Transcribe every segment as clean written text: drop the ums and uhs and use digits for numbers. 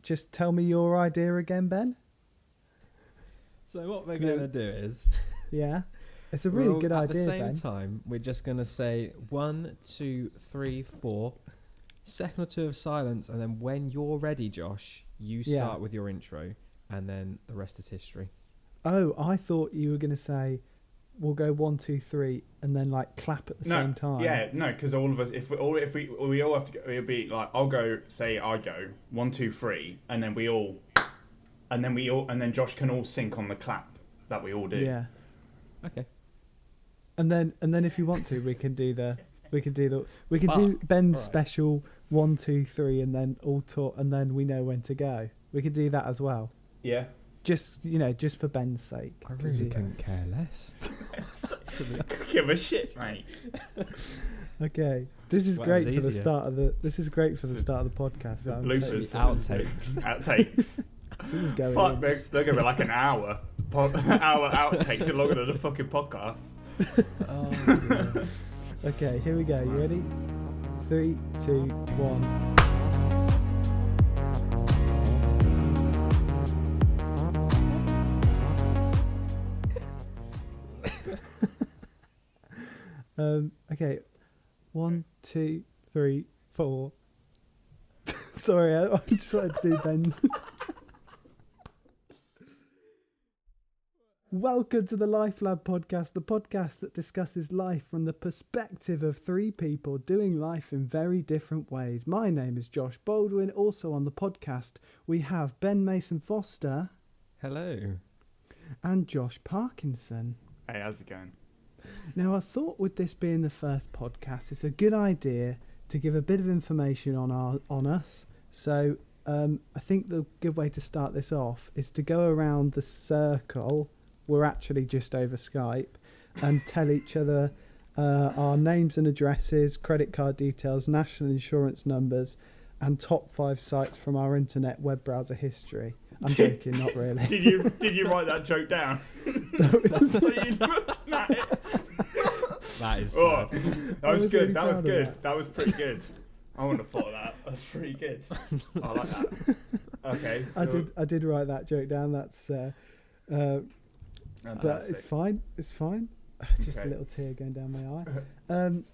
just tell me your idea again, Ben? So what we're going to do is... Yeah. It's a really good idea, Ben. At the same time, we're just going to say 1, 2, 3, 4, second or two of silence, and then when you're ready, Josh, you start with your intro, and then the rest is history. Oh, I thought you were going to say, we'll go 1, 2, 3, and then like clap at the same time. Yeah, no, because all of us, if we all have to go, it'll be like I go 1, 2, 3, and then and then Josh can all sync on the clap that we all do. Yeah. Okay. And then if you want to, we can do Ben's special 1, 2, 3, and then all talk, and then we know when to go. We could do that as well. Yeah. Just for Ben's sake. I really couldn't care less. Give a shit, mate. Okay, this is great for the start of the. This is great for the start of the podcast. Bloopers, outtakes. This is going. They're gonna be like an hour. Outtakes are longer than a fucking podcast. Oh, okay, here we go. You ready? 3, 2, 1. Okay, 1, 2, 3, 4. Sorry, I just wanted to do Ben's. Welcome to the Life Lab podcast, the podcast that discusses life from the perspective of 3 people doing life in very different ways. My name is Josh Baldwin. Also on the podcast, we have Ben Mason Foster. Hello. And Josh Parkinson. Hey, how's it going? Now, I thought with this being the first podcast, it's a good idea to give a bit of information on us. So I think the good way to start this off is to go around the circle. We're actually just over Skype, and tell each other our names and addresses, credit card details, national insurance numbers, and top 5 sites from our internet web browser history. I'm joking, not really. Did you write that joke down? So you looking at it. That is sad. That was good. Really that was good. That. That was pretty good. I wouldn't have thought of that. That's pretty good. I like that. Okay. I did write that joke down. That's but it's fine. It's fine. Just a little tear going down my eye.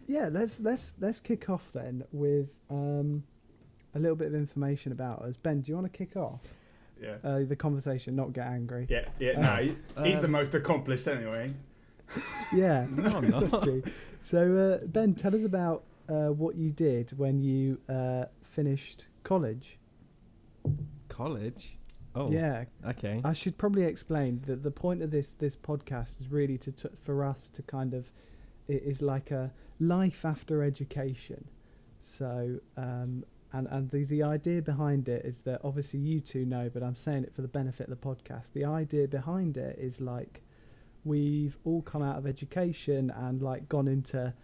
Yeah, let's kick off then with a little bit of information about us. Ben, do you want to kick off? Yeah. The conversation, not get angry. Yeah. No, he's the most accomplished anyway. Yeah, no, I'm not. That's true. So, Ben, tell us about what you did when you finished college. College? Oh, yeah. Okay. I should probably explain that the point of this podcast is really for us to kind of, it is like a life after education. So, and the idea behind it is that obviously you two know, but I'm saying it for the benefit of the podcast. The idea behind it is like we've all come out of education and like gone into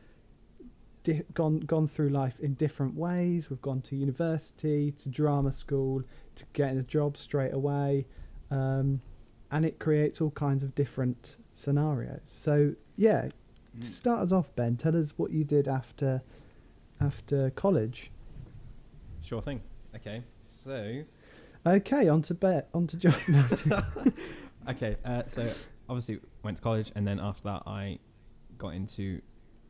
gone through life in different ways. We've gone to university, to drama school, to getting a job straight away, and it creates all kinds of different scenarios. So yeah, start us off, Ben. Tell us what you did after college. Sure thing. Okay, so on to John. Okay, so obviously went to college, and then after that I got into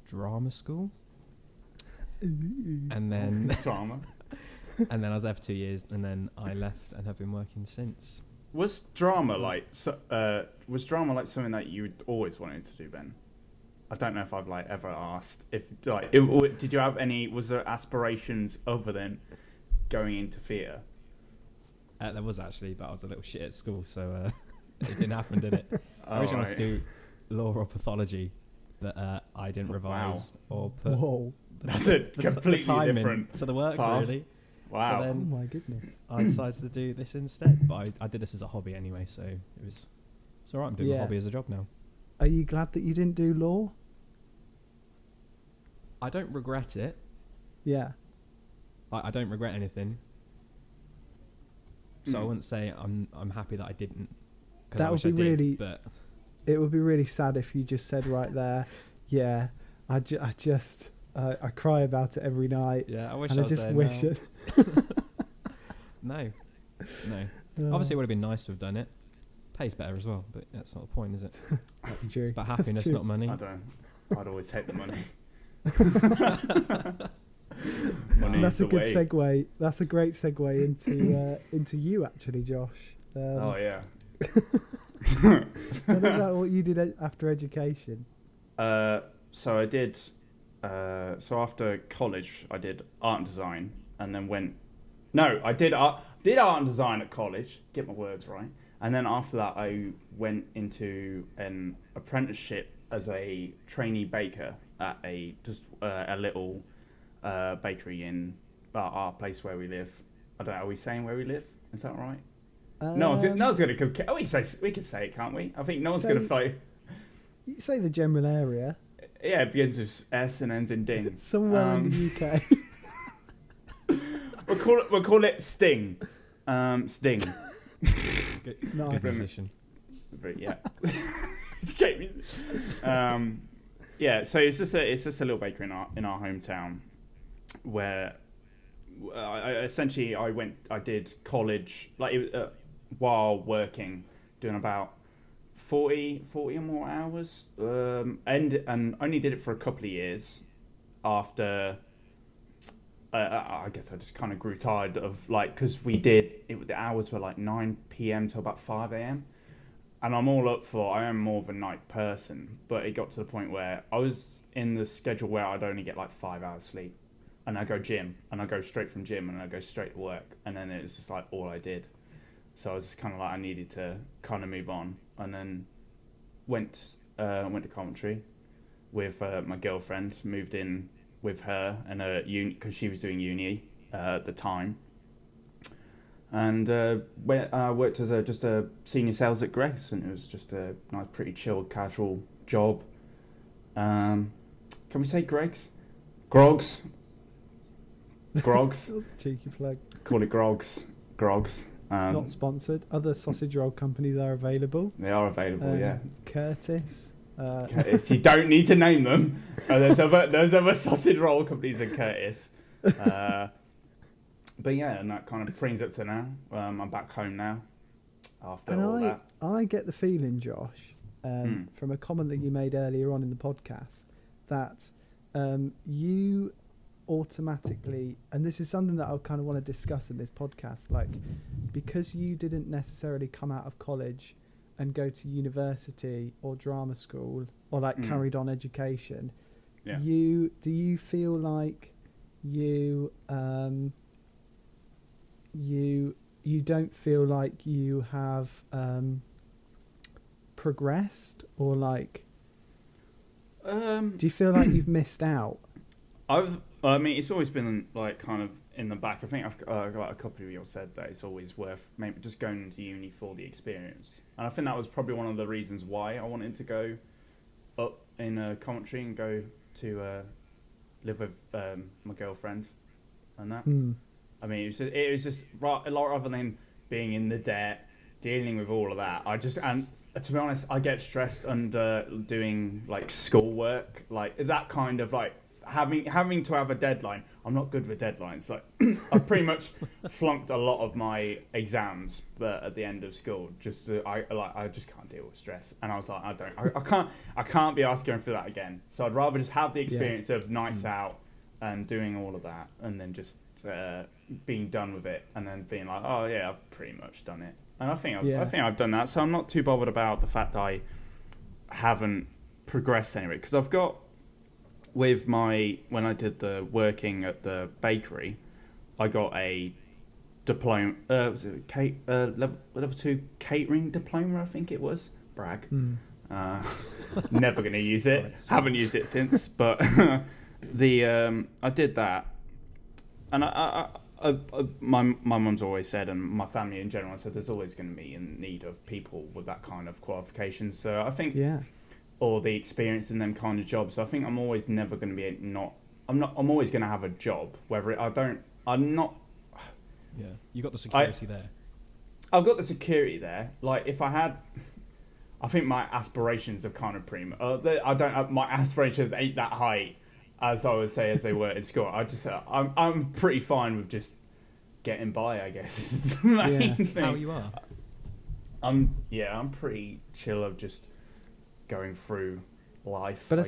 drama school. And then drama. And then I was there for 2 years, and then I left and have been working since. Was drama like something that you always wanted to do, Ben? I don't know if I've like ever asked if like did you have any? Was there aspirations other than going into theatre? There was actually, but I was a little shit at school, so it didn't happen, did it? I originally wanted to do law or pathology, but I didn't revise or put. Whoa. That's a completely different to the work path. Really. Wow. So then oh my goodness. I decided to do this instead, but I did this as a hobby anyway, so it's alright. I'm doing my hobby as a job now. Are you glad that you didn't do law? I don't regret it. Yeah. I don't regret anything. So I wouldn't say I'm happy that I didn't. That would be really. But it would be really sad if you just said right there, yeah, I cry about it every night. Yeah, I wish. And I just there wish now. it. No, No. Oh, Obviously, it would have been nice to have done it. Pays better as well, but that's not the point, is it? that's true. It's about That's happiness, true. not money. I'd always take the money. That's a good way. segue. That's a great segue into you actually, Josh. Oh yeah. Tell me about what you did after education. So I did. So after college, I did art and design, and then went. No, I did art and design at college. Get my words right. And then after that, I went into an apprenticeship as a trainee baker at a little bakery in our place where we live. I don't know. Are we saying where we live? Is that right? No one's going to come. Oh, we can say it, can't we? I think no one's going to fight. You say the general area. Yeah, it begins with S and ends in ding. Somewhere in the UK. We'll call it Sting. Sting. Good, Nice. good position. But yeah. Yeah. So it's just a little bakery in our hometown where I did college while working, doing about 40 or more hours, and only did it for a couple of years after. I guess I just kind of grew tired of because the hours were 9 p.m. to about 5 a.m. and I am more of a night person, but it got to the point where I was in the schedule where I'd only get 5 hours sleep, and I go gym, and I go straight from gym, and I go straight to work, and then it was just all I did. So I was just kind of I needed to kind of move on, and then went to Coventry with my girlfriend, moved in with her and because she was doing uni at the time, and worked as just a senior sales at Greggs, and it was just a nice, pretty chilled, casual job. Can we say Greggs? Grogs. That's a cheeky plug. Call it Grogs. Not sponsored. Other sausage roll companies are available. They are available, yeah. Curtis. Curtis. You don't need to name them. There's other sausage roll companies in Curtis. But yeah, and that kind of brings up to now. I'm back home now after all that. I get the feeling, Josh, from a comment that you made earlier on in the podcast, that you automatically, and this is something that I kind of want to discuss in this podcast, because you didn't necessarily come out of college and go to university or drama school or carried on education. Yeah. Do you feel like you don't feel like you have progressed, or do you feel like you've missed out? It's always been kind of in the back. I think I've got a couple of you said that it's always worth maybe just going to uni for the experience. And I think that was probably one of the reasons why I wanted to go up in Coventry and go to live with my girlfriend and that. I mean, it was just a lot rather than being in the debt, dealing with all of that. And to be honest, I get stressed under doing schoolwork, that kind of having to have a deadline. I'm not good with deadlines. I've pretty much flunked a lot of my exams, but at the end of school, I just can't deal with stress. And I was like, I can't be asked going through that again. So I'd rather just have the experience of nights out and doing all of that, and then just being done with it, and then being like, oh yeah, I've pretty much done it. And I think I've done that. So I'm not too bothered about the fact I haven't progressed anyway, because I've got. When I did the working at the bakery, I got a diploma. Was it level 2 catering diploma? I think it was. Brag. Never going to use it. Haven't used it since. But I did that, and my mum's always said, and my family in general said, there's always going to be in need of people with that kind of qualifications. So I think. Yeah. Or the experience in them kind of jobs. So I think I'm always never going to be I'm always going to have a job. I'm not. Yeah, you got the security there. I've got the security there. If I had, I think my aspirations are kind of my aspirations ain't that high, as I would say, as they were in school. I'm pretty fine with just getting by, I guess. Is the main thing. How you are? I'm pretty chill of just going through life. But I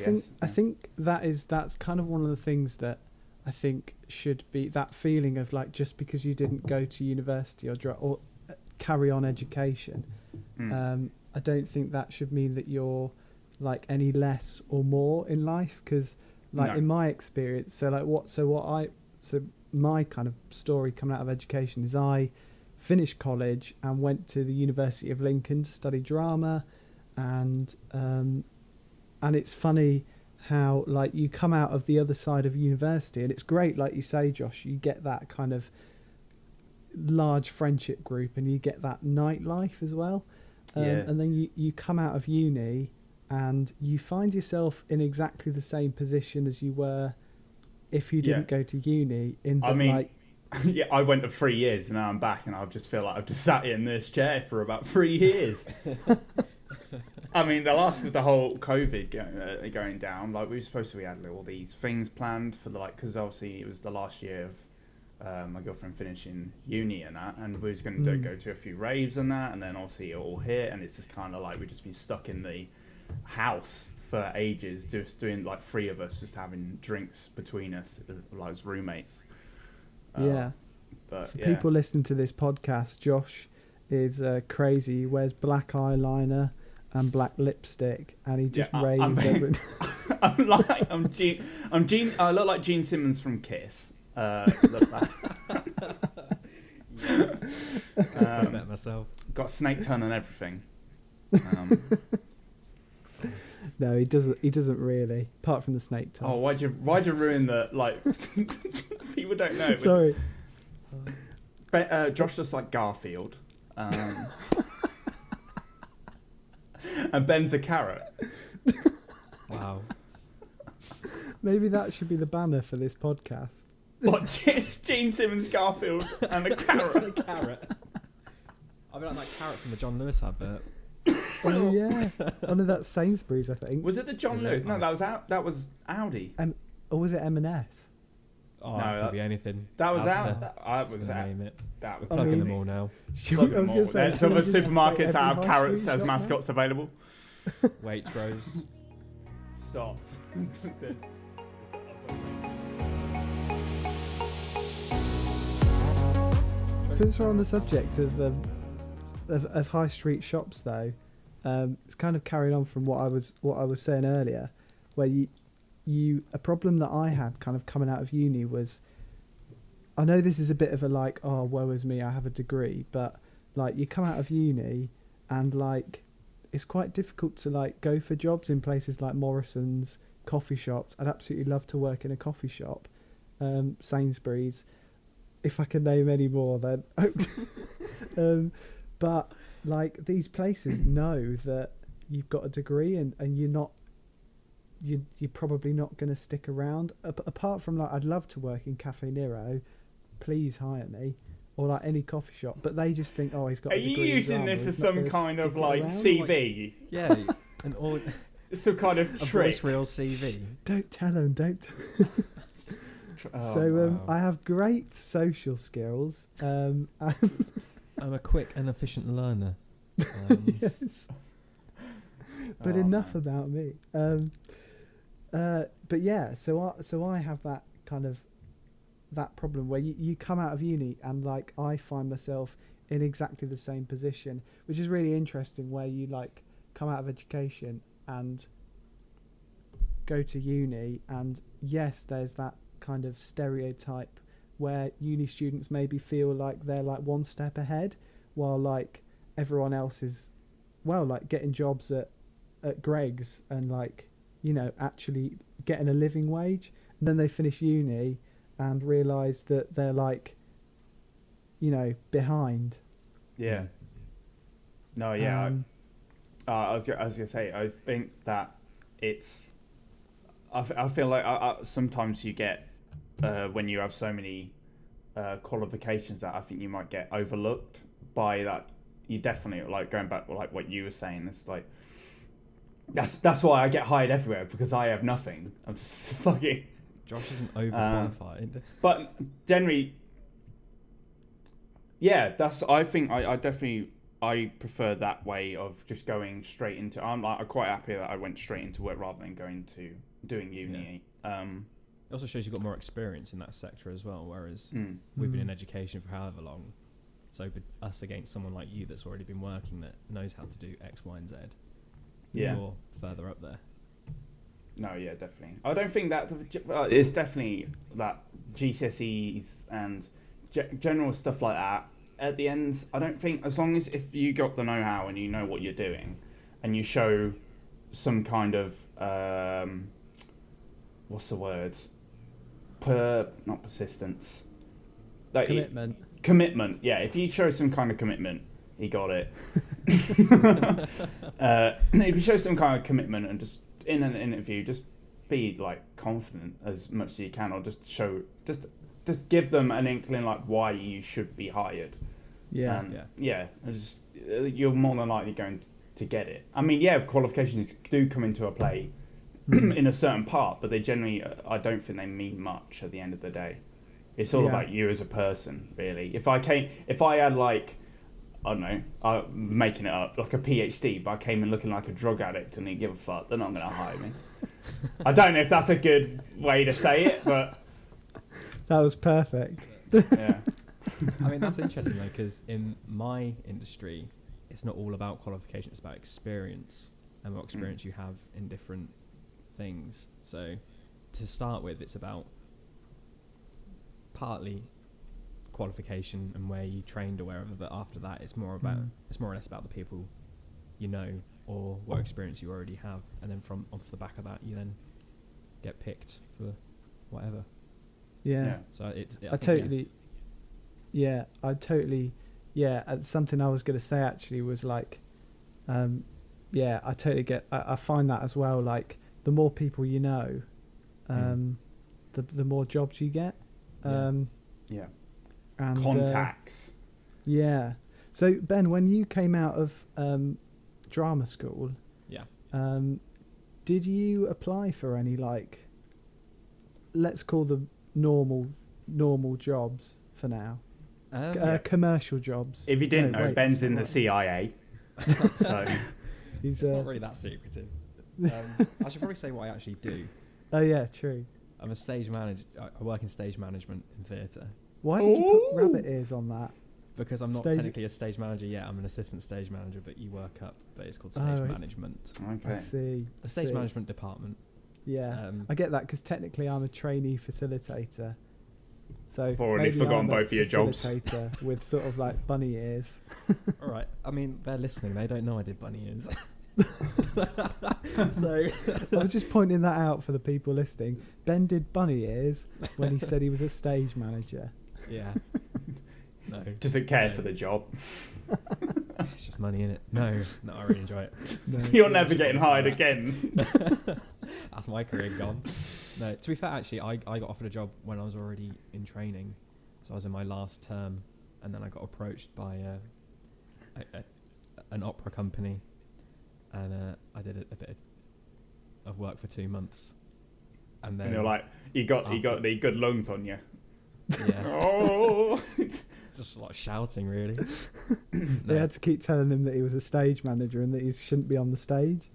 think that's kind of one of the things that I think should be that feeling of like, just because you didn't go to university or carry on education, I don't think that should mean that you're like any less or more in life. Because like in my experience, so my kind of story coming out of education is I finished college and went to the University of Lincoln to study drama, and it's funny how like you come out of the other side of university, and it's great, like you say, Josh, you get that kind of large friendship group and you get that nightlife as well, and then you come out of uni and you find yourself in exactly the same position as you were if you didn't go to uni. Yeah, I went to 3 years and now I'm back, and I just feel like I've just sat in this chair for about 3 years. I mean, the last with the whole COVID going down, like we had all these things planned for because obviously it was the last year of my girlfriend finishing uni and that, and we was going to go to a few raves and that, and then obviously it all hit, and it's just kind of like we've just been stuck in the house for ages, just doing like 3 of us just having drinks between us, like as roommates. But for people listening to this podcast, Josh is crazy. He wears black eyeliner and black lipstick, and he just raves. I look like Gene Simmons from Kiss. Met myself. Got snake tongue and everything. No, he doesn't really. Apart from the snake tongue. Oh, why'd you ruin the like? People don't know. Sorry. Josh looks like Garfield. And Ben's a carrot. Wow. Maybe that should be the banner for this podcast. What? Gene Simmons, Garfield, and a carrot. A carrot. I mean, like that carrot from the John Lewis advert. Oh yeah, one of that Sainsbury's, I think. Was it the John Lewis? No, that was Audi. Or was it M&S? Oh, no, that could be anything. That was out. That was name it. That was plugging them all now. Some of the supermarkets that have carrots as mascots available. Waitrose. Stop. Since we're on the subject of high street shops, though, it's kind of carrying on from what I was saying earlier, where a problem that I had kind of coming out of uni was, I know this is a bit of a like, oh, woe is me, I have a degree, but like you come out of uni and like it's quite difficult to like go for jobs in places like Morrison's, coffee shops. I'd absolutely love to work in a coffee shop, Sainsbury's, if I can name any more then. But like these places know that you've got a degree and you're probably not going to stick around. Apart from like, I'd love to work in Cafe Nero, please hire me, or like any coffee shop. But they just think, oh, he's got a degree. Are you using this as some kind of like CV? Yeah, an all. Some kind of trick. Voice reel CV. Don't tell them. Wow. I have great social skills. I'm a quick and efficient learner. Yes. But enough about me. But yeah, so I have that kind of that problem where you come out of uni and like I find myself in exactly the same position, which is really interesting, where you like come out of education and go to uni, and yes, there's that kind of stereotype where uni students maybe feel like they're like one step ahead, while like everyone else is, well, like getting jobs at Greggs and like, you know, actually getting a living wage. And then they finish uni and realise that they're like, you know, behind. Yeah. No, yeah. I was gonna say, I think that it's. I feel like sometimes you get when you have so many qualifications that I think you might get overlooked by that. You definitely, like, going back like what you were saying, it's like that's why I get hired everywhere, because I have nothing. I'm just fucking. Josh isn't overqualified. But generally, Yeah, I think I definitely I prefer that way of just going straight into. I'm quite happy that I went straight into work rather than going to doing uni. It also shows you've got more experience in that sector as well. Whereas we've been in education for however long, so us against someone like you that's already been working that knows how to do X, Y, and Z. Yeah, you're further up there. No, yeah, definitely. I don't think that it's definitely that GCSEs and general stuff like that. At the end, I don't think as long as if you got the know-how and you know what you're doing, and you show some kind of what's the word? Not persistence. Like commitment. Yeah, if you show some kind of commitment, he got it. If you show some kind of commitment and just in an interview, just be like confident as much as you can, or just give them an inkling like why you should be hired. Yeah, just you're more than likely going to get it. I mean, yeah, qualifications do come into a play in a certain part, but they generally, I don't think they mean much at the end of the day. It's all about you as a person, really. If I had like, I don't know, I'm making it up, like a PhD, but I came in looking like a drug addict and didn't give a fuck, they're not going to hire me. I don't know if that's a good way to say it, but... That was perfect. Yeah. I mean, that's interesting, though, because in my industry, it's not all about qualification, it's about experience and what experience you have in different things. So, to start with, it's about partly qualification and where you trained or wherever, but after that it's more or less about the people you know or what experience you already have, and then from off the back of that you then get picked for whatever. So I totally something I was going to say actually was like I totally get I find that as well, like the more people you know, the more jobs you get. And, contacts. So Ben, when you came out of drama school, did you apply for any, like, let's call them normal jobs for now, commercial jobs? If you didn't know, Ben's in the CIA, so it's not really that secretive. I should probably say what I actually do. Oh yeah, true. I'm a stage manager. I work in stage management in theatre. Why did you put rabbit ears on that? Because I'm not technically a stage manager yet. I'm an assistant stage manager, but you work up. But it's called stage management. Okay. I see. The stage management department. Yeah, I get that because technically I'm a trainee facilitator. So I've already forgotten both of your jobs. Facilitator with sort of like bunny ears. All right. I mean, they're listening. They don't know I did bunny ears. So I was just pointing that out for the people listening. Ben did bunny ears when he said he was a stage manager. Yeah. No. Doesn't care for the job. It's just money in it. No, I really enjoy it. No, you're never getting hired again. That's my career gone. No, to be fair, actually, I got offered a job when I was already in training. So I was in my last term, and then I got approached by an opera company, and I did a bit of work for 2 months. And then you're like, you got the good lungs on you. Yeah. Oh. Just like shouting, really. They had to keep telling him that he was a stage manager and that he shouldn't be on the stage.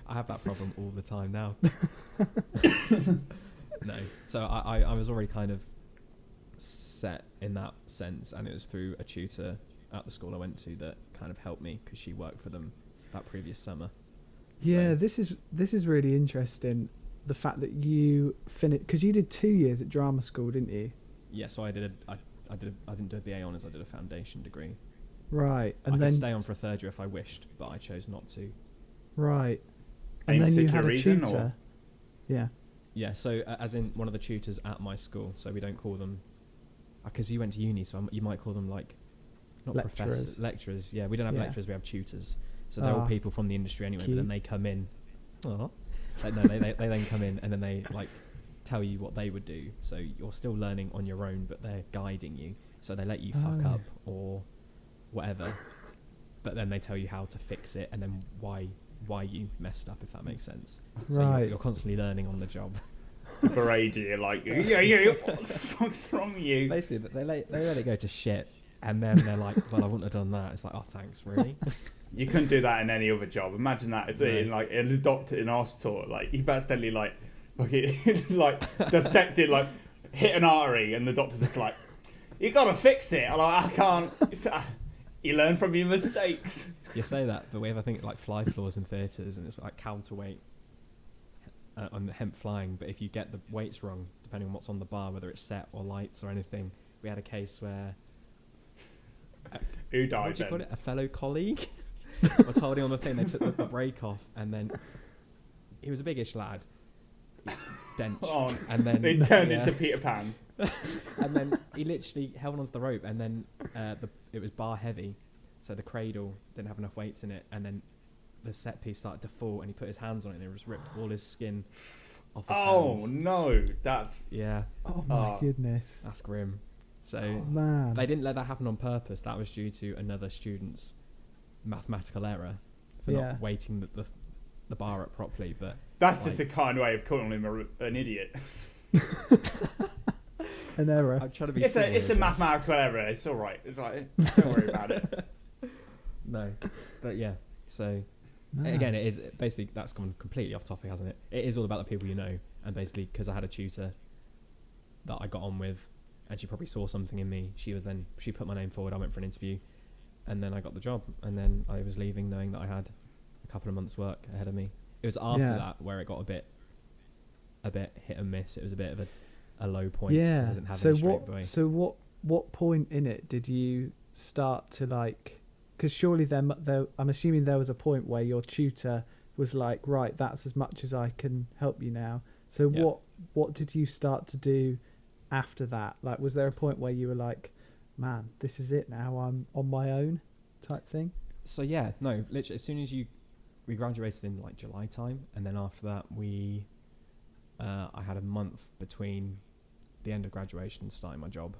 I have that problem all the time now. No. So I was already kind of set in that sense, and it was through a tutor at the school I went to that kind of helped me because she worked for them that previous summer. Yeah, so. This is really interesting. The fact that you finished, because you did 2 years at drama school, didn't you? Yeah, so I didn't do a BA honours. I did a foundation degree. Right, and then could stay on for a third year if I wished, but I chose not to. Right, and then you had a tutor. Yeah. Yeah, so as in one of the tutors at my school. So we don't call them, because you went to uni, so you might call them like not professors, lecturers. Yeah, we don't have lecturers. We have tutors. So they're all people from the industry anyway. Cute. But then they come in. Like, no, they then come in and then they like tell you what they would do. So you're still learning on your own, but they're guiding you. So they let you fuck up or whatever, but then they tell you how to fix it and then why you messed up, if that makes sense. So right. You're constantly learning on the job. berate you like, yeah, what the fuck's wrong with you? Basically, they let it go to shit, and then they're like, well, I wouldn't have done that. It's like, oh, thanks, really? You couldn't do that in any other job. Imagine that it's in like in a doctor in a hospital, like you've accidentally like fucking like dissected, like hit an artery, and the doctor just like, you gotta fix it. I'm like, I can't. You learn from your mistakes. You say that, but we have, I think, like fly floors in theatres, and it's like counterweight on the hemp flying. But if you get the weights wrong, depending on what's on the bar, whether it's set or lights or anything, we had a case where who died? What do you then? call it? A fellow colleague was holding on the thing. They took the brake off, and then he was a biggish lad, dench, and then they turned into Peter Pan. And then he literally held onto the rope, and then it was bar heavy, so the cradle didn't have enough weights in it, and then the set piece started to fall, and he put his hands on it, and it just ripped all his skin off his hands. Oh no, that's Oh my goodness, that's grim. So man, they didn't let that happen on purpose. That was due to another student's mathematical error for not weighting the bar up properly. But that's just a kind way of calling him an idiot. An error. I'm trying to be. It's a mathematical error. It's all right. It's like, don't worry about it. No, but yeah. So again, it is basically, that's gone completely off topic, hasn't it? It is all about the people you know, and basically because I had a tutor that I got on with, and she probably saw something in me. She put my name forward. I went for an interview, and then I got the job. And then I was leaving knowing that I had a couple of months' work ahead of me. It was after that where it got a bit hit and miss. It was a bit of a low point. Yeah. I didn't have So what point in it did you start to like? Because surely I'm assuming there was a point where your tutor was like, right, that's as much as I can help you now. So what did you start to do after that? Like, was there a point where you were like, man, this is it now, I'm on my own type thing? So yeah, no, literally as soon as we graduated in like July time, and then after that I had a month between the end of graduation and starting my job,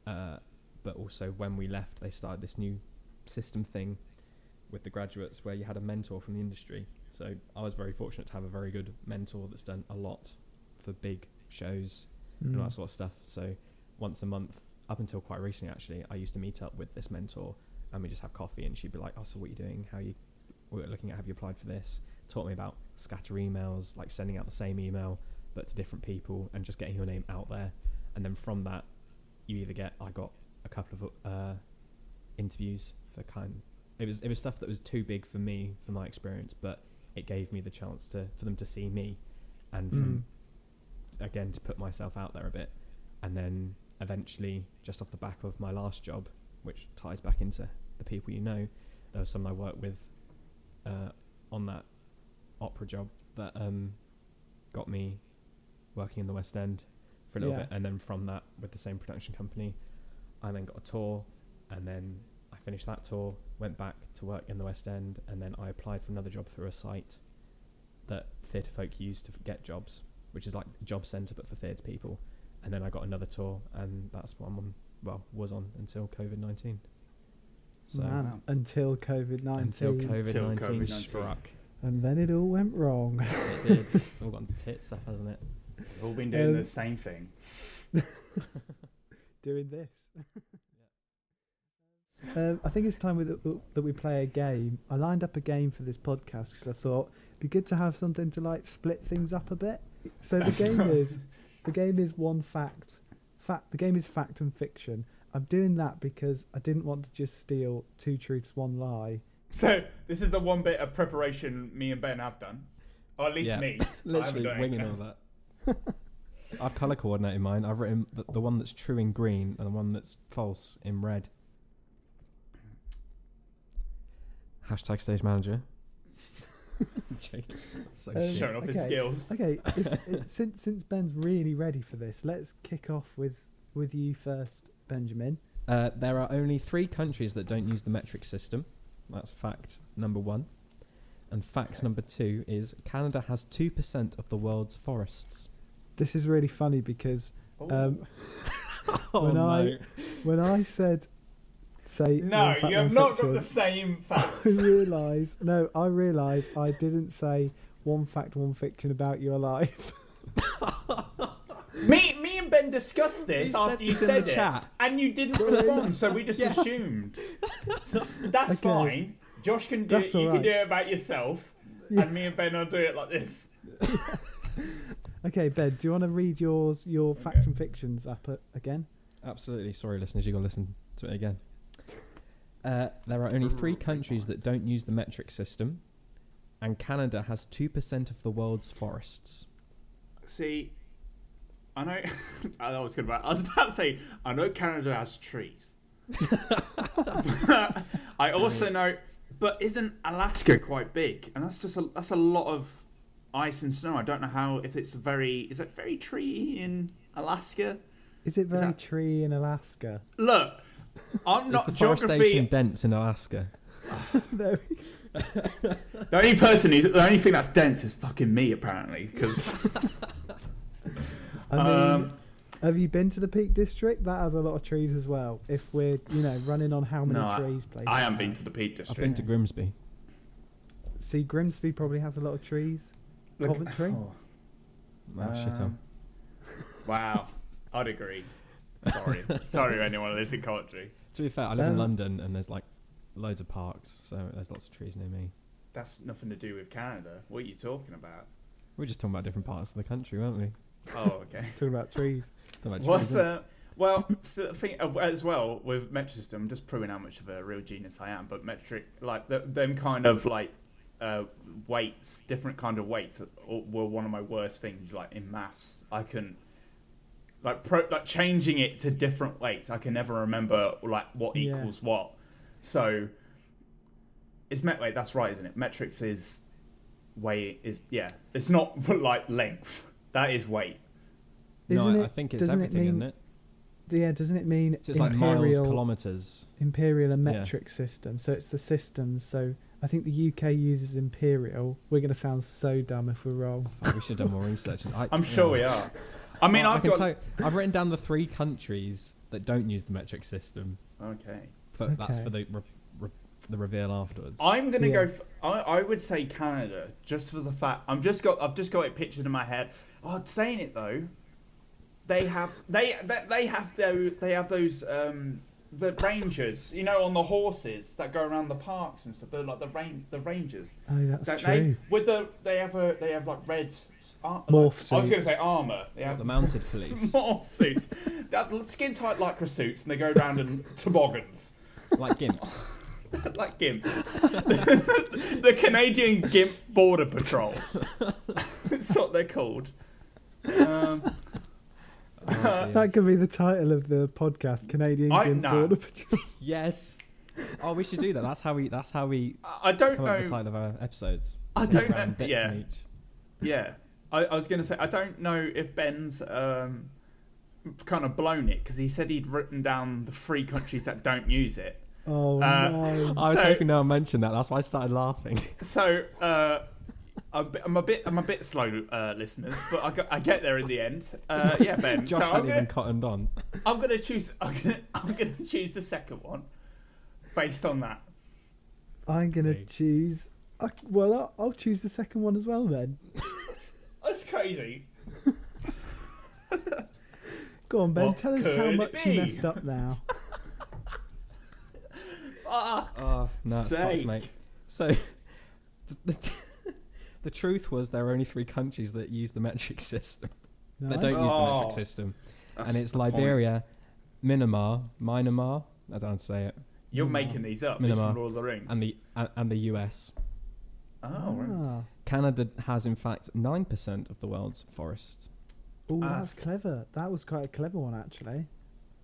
but also when we left, they started this new system thing with the graduates where you had a mentor from the industry. So I was very fortunate to have a very good mentor that's done a lot for big shows and all that sort of stuff. So once a month, up until quite recently actually, I used to meet up with this mentor and we just have coffee, and she'd be like, oh, so what are you doing? We're looking at, have you applied for this? Taught me about scatter emails, like sending out the same email but to different people and just getting your name out there. And then from that, I got a couple of interviews for it was stuff that was too big for me, for my experience, but it gave me the chance for them to see me, and again to put myself out there a bit. And then eventually, just off the back of my last job, which ties back into the people you know, there was someone I worked with on that opera job that got me working in the West End for a little bit, and then from that, with the same production company, I then got a tour, and then I finished that tour, went back to work in the West End, and then I applied for another job through a site that theatre folk use to get jobs, which is like a job centre but for theatre people. And then I got another tour, and that's what was on until COVID-19. So until COVID-19 struck. And then it all went wrong. It did. It's all gone tits up, hasn't it? We've all been doing the same thing. Doing this. I think it's time that we play a game. I lined up a game for this podcast because I thought it'd be good to have something to like split things up a bit. So the game is one fact. The game is fact and fiction. I'm doing that because I didn't want to just steal two truths, one lie. So this is the one bit of preparation me and Ben have done, or at least me. Literally winging all that. I've colour coordinated mine. I've written the one that's true in green and the one that's false in red. Hashtag stage manager. Showing off his skills. Okay, since Ben's really ready for this, let's kick off with you first, Benjamin. There are only 3 countries that don't use the metric system. That's fact number 1. And fact number 2 is Canada has 2% of the world's forests. This is really funny because when I said say no, you have not got the same facts. I realise I didn't say one fact, one fiction about your life. Me and Ben discussed this after you said it, chat. and you didn't respond, so we just assumed. That's Okay. fine. Josh can do it. That's You all can right. do it about yourself, and me and Ben will do it like this. Okay, Ben, do you want to read your fact and fictions up again? Absolutely. Sorry, listeners, you got to listen to it again. There are only 3 countries that don't use the metric system, and Canada has 2% of the world's forests. See, I know. I was about to say I know Canada has trees. I also know, but isn't Alaska quite big? And that's a lot of ice and snow. I don't know how if it's is it very tree in Alaska? Is it very tree in Alaska? Look, I'm not Is the forestation geography. dense in Alaska? There we go. The only thing that's dense is fucking me apparently. Because I mean, have you been to the Peak District? That has a lot of trees as well. If we're running on how many trees places. I haven't been to the Peak I've District. been to Grimsby. See, Grimsby probably has a lot of trees. Coventry. Shithole. Wow, I'd agree. Sorry, anyone who lives in Coventry. To be fair, I live in London and there's like loads of parks, so there's lots of trees near me. That's nothing to do with Canada. What are you talking about? We're just talking about different parts of the country, weren't we? Oh, okay. Talking about trees. Talking about What's trees, innit? well, so the thing as well with metric system, just proving how much of a real genius I am. But metric, like them kind of like weights, different kind of weights, were one of my worst things. Like in maths, I couldn't like changing it to different weights. I can never remember like what equals what. So it's wait, that's right, isn't it? Metrics is weight is It's not like length. That is weight. Isn't I think it's everything, isn't it? Yeah, doesn't it mean So it's like miles, kilometres. Imperial and metric system? So it's the systems. So I think the UK uses imperial. We're going to sound so dumb if we're wrong. Oh, we should have done more research. I'm sure we are. I mean, I've written down the 3 countries that don't use the metric system. Okay. That's for the reveal afterwards. I'm gonna go. I would say Canada, just for the fact I've just got it pictured in my head. Oh, saying it though, they have those the rangers, on the horses that go around the parks and stuff. They're like the rangers. Oh, that's Don't true. they have like red morph suits. suits. I was going to say armor. They have the mounted police. Morph suits. They have skin tight lycra suits and they go around in toboggans. Like gimps. Like gimps. The Canadian Gimp Border Patrol. That's what they're called. That could be the title of the podcast: Canadian Gimp Border Patrol. Yes. Oh, we should do that. That's how we. I don't come know. up with the title of our episodes. I don't know. Random bit Yeah. from each. Yeah. I was going to say I don't know if Ben's kind of blown it because he said he'd written down the 3 countries that don't use it. Oh no! I was hoping no one mentioned that. That's why I started laughing. So I'm a bit slow, listeners, but I get there in the end. Yeah, Ben. Josh so hadn't even cottoned on. I'm gonna choose choose the second one based on that. I'm gonna choose. I'll choose the second one as well then. That's crazy. Go on, Ben. What Tell us how could it much you be? messed up now. Oh no, it's fucked, mate. So the truth was there are only 3 countries that use the metric system. Nice. They don't use the metric system, and it's Liberia, Myanmar. I don't know how to say it. You're making these up. These from Lord of the Rings. And the US. Oh, right. Canada has in fact 9% of the world's forests. Oh, that's clever. That was quite a clever one actually,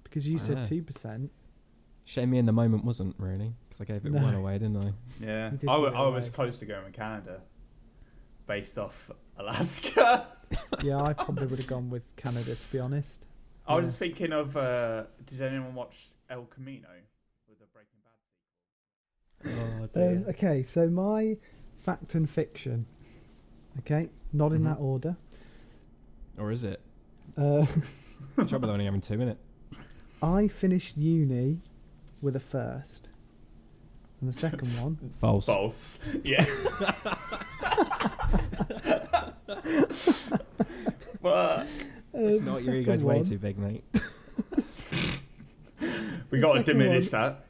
because you said 2%. Shame me in the moment wasn't really, because I gave it one away, didn't I? Yeah, I was close to going with Canada, based off Alaska. Yeah, I probably would have gone with Canada to be honest. I was just thinking of. Did anyone watch El Camino with the Breaking Bad sequel? Oh dear. Okay, so my fact and fiction. Okay, not in that order. Or is it? Trouble with only having 2 minutes. I finished uni with a first, and the second one False. False. Yeah. Fuck. If not, your ego's way too big, mate. We got to diminish that.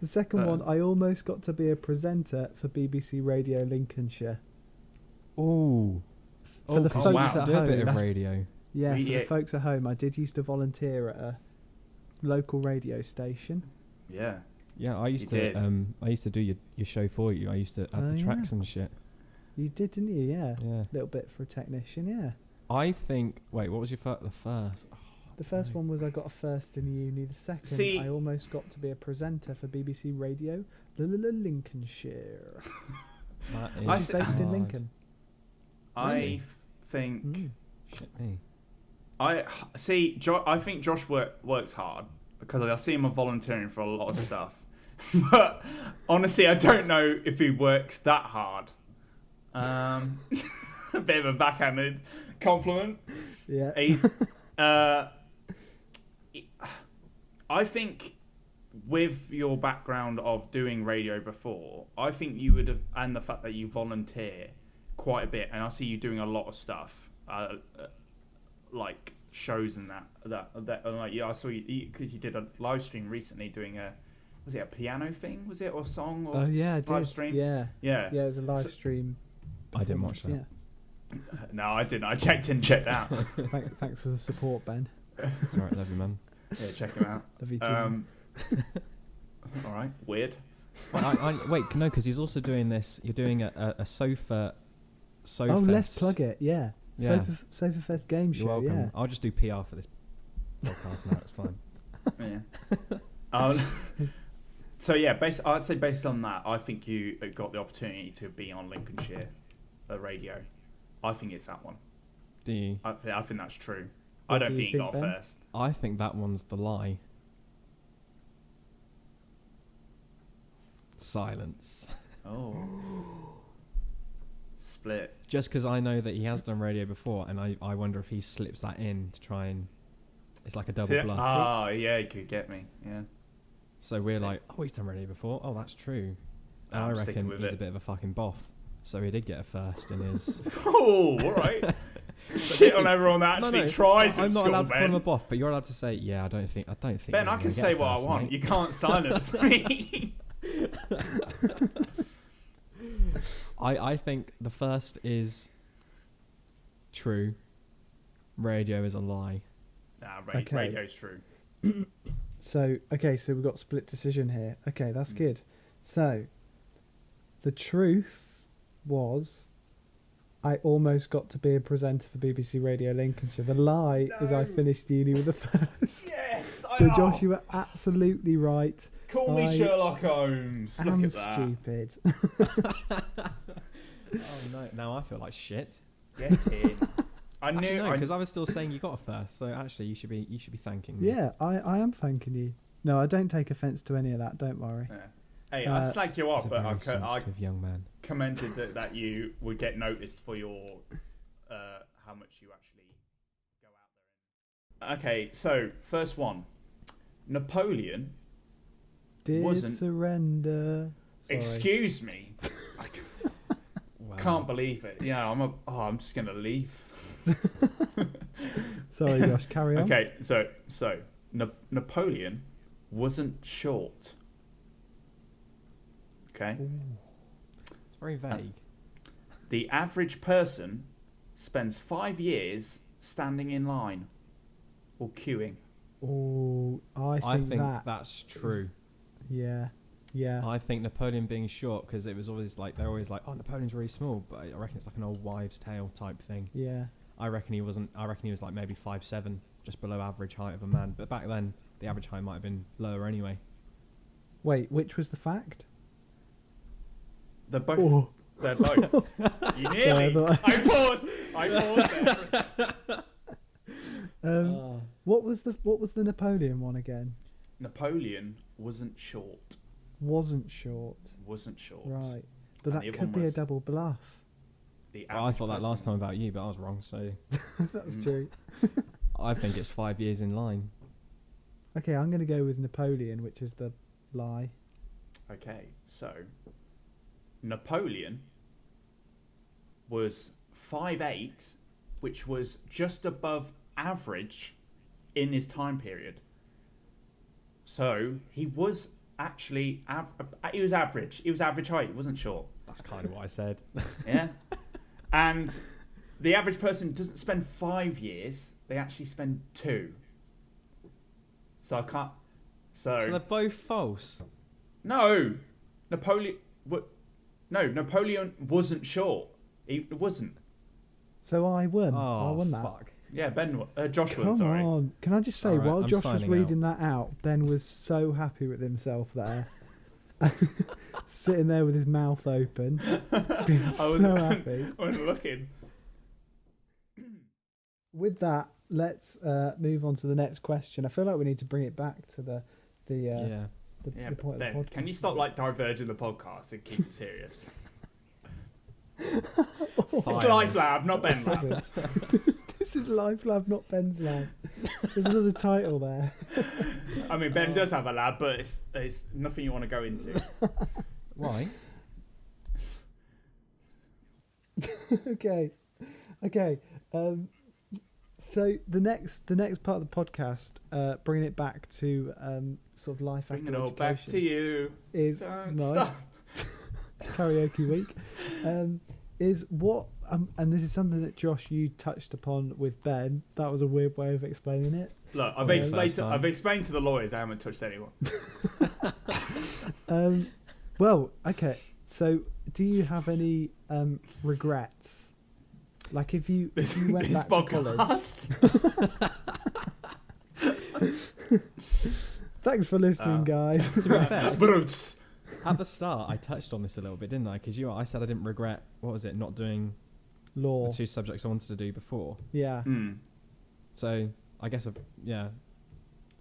The second one, I almost got to be a presenter for BBC Radio Lincolnshire. Ooh. For the folks at do a bit home. of radio. Yeah, for the folks at home, I did used to volunteer at a local radio station. Yeah. Yeah, I used to do your show for you. I used to add the tracks and shit. You did, didn't you? Yeah. Yeah. A little bit for a technician, yeah. I think... Wait, what was your the first? Oh, the first one was I got a first in uni. The second, I almost got to be a presenter for BBC Radio Lincolnshire. That is based in Lincoln. I think... Shit me. I think Josh works hard because I see him volunteering for a lot of stuff. But honestly, I don't know if he works that hard. A bit of a backhanded compliment. Yeah. I think with your background of doing radio before, I think you would have, and the fact that you volunteer quite a bit, and I see you doing a lot of stuff, like shows and that like I saw you because you did a live stream recently doing was it a piano thing? Was it or a song? Or I live did. stream? Yeah, it was a live stream. I didn't watch that. Yeah. No, I didn't. I checked out. Thanks for the support, Ben. It's alright, love you, man. Yeah, check him out. Love you too. All right, weird. Wait, no, because he's also doing this. You're doing a sofa. Oh, let's plug it. Yeah. Sofa Fest game show. You're welcome. Yeah. I'll just do PR for this podcast now. It's fine. Yeah. So yeah, I'd say based on that, I think you got the opportunity to be on Lincolnshire radio. I think it's that one. Do you? I think that's true. What I don't do think you you got think, Ben? first. I think that one's the lie. Silence. Oh. Split. Just because I know that he has done radio before, and I wonder if he slips that in to try and... It's like a double bluff. Oh, yeah, he could get me. Yeah. So we're like, oh, he's done radio before. Oh, that's true. And I reckon he's a bit of a fucking boff. So he did get a first in his... Oh, all right. Shit on everyone that actually tries at I'm not school, allowed to call Ben. him a boff, but you're allowed to say, yeah, I don't think. Ben, I can say what I want. Mate. You can't silence me. I think the first is true. Radio is a lie. Nah, Okay. radio's true. So we've got split decision here. Okay, that's good. So, the truth was, I almost got to be a presenter for BBC Radio Lincolnshire. The lie is I finished uni with a first. Yes! So, Josh, you were absolutely right. Call me Sherlock Holmes. Look at that. Stupid. Oh no! Now I feel like shit. Get in. I knew because I was still saying you got a first. So actually, you should be thanking me. Yeah, I am thanking you. No, I don't take offence to any of that. Don't worry. Yeah. Hey, I slagged you off, He's a but very I sensitive young man. commented that you would get noticed for your how much you actually go out there. Okay, so first one, Napoleon wasn't surrender. Sorry. Excuse me. Wow. Can't believe it. Yeah, I'm just gonna leave. Sorry, Josh. Carry on. Okay, so Napoleon wasn't short. Okay. It's very vague. The average person spends 5 years standing in line or queuing. Oh, I think that's true. Yeah. I think Napoleon being short, because it was always like they're always like, oh, Napoleon's really small, but I reckon it's like an old wives' tale type thing. Yeah. I reckon he wasn't. I reckon he was like maybe 5'7", just below average height of a man. But back then, the average height might have been lower anyway. Wait, which was the fact? They're both. Oh. They're both. You nearly. I paused there. What was the Napoleon one again? Napoleon wasn't short. Wasn't short. Right, but that could be a double bluff. I thought that last time about you, but I was wrong. So that's true. I think it's 5 years in line. Okay, I'm going to go with Napoleon, which is the lie. Okay, so Napoleon was 5'8", which was just above average in his time period. So he was actually he was average. He was average height. He wasn't short. That's kind of what I said. Yeah. And the average person doesn't spend 5 years. They actually spend 2. So I can't. So they're both false. No, Napoleon. No, Napoleon wasn't short. He wasn't. So I won. Oh, I won that. Fuck. Yeah, Josh won. Come Sorry. on. Can I just say, Alright, while I'm Josh was signing reading that out, Ben was so happy with himself there. Sitting there with his mouth open. Being so happy. I wasn't looking. With that, let's move on to the next question. I feel like we need to bring it back to the point Ben, of the podcast. can you stop diverging the podcast and keep it serious? It's Life Lab, not Ben Lab. This is Life Lab, not Ben's lab. There's another title there. I mean, Ben does have a lab, but it's nothing you want to go into. Why? Okay. So the next part of the podcast, bringing it back to sort of life Bring after it all education, back to you. is Don't nice. stop. Karaoke week. Is what and this is something that Josh, you touched upon with Ben. That was a weird way of explaining it. Look, I've explained to the lawyers I haven't touched anyone. Well, okay. So, do you have any regrets? Like, if you went back to college. Thanks for listening, guys. To be fair, Brutes. at the start, I touched on this a little bit, didn't I? Because I said I didn't regret, what was it, not doing Law. the 2 subjects I wanted to do before. Yeah. So I guess,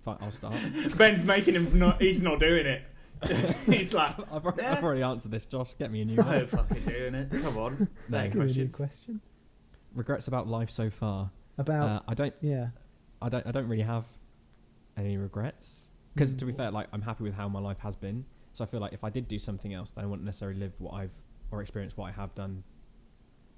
fine, I'll start. Ben's making him he's not doing it. He's like, I've already answered this, Josh. Get me a new no one. fucking doing it. Come on. No. Give me a new question. Regrets about life so far. About I don't really have any regrets. Because to be fair, like, I'm happy with how my life has been. So I feel like if I did do something else, then I wouldn't necessarily live or experience what I have done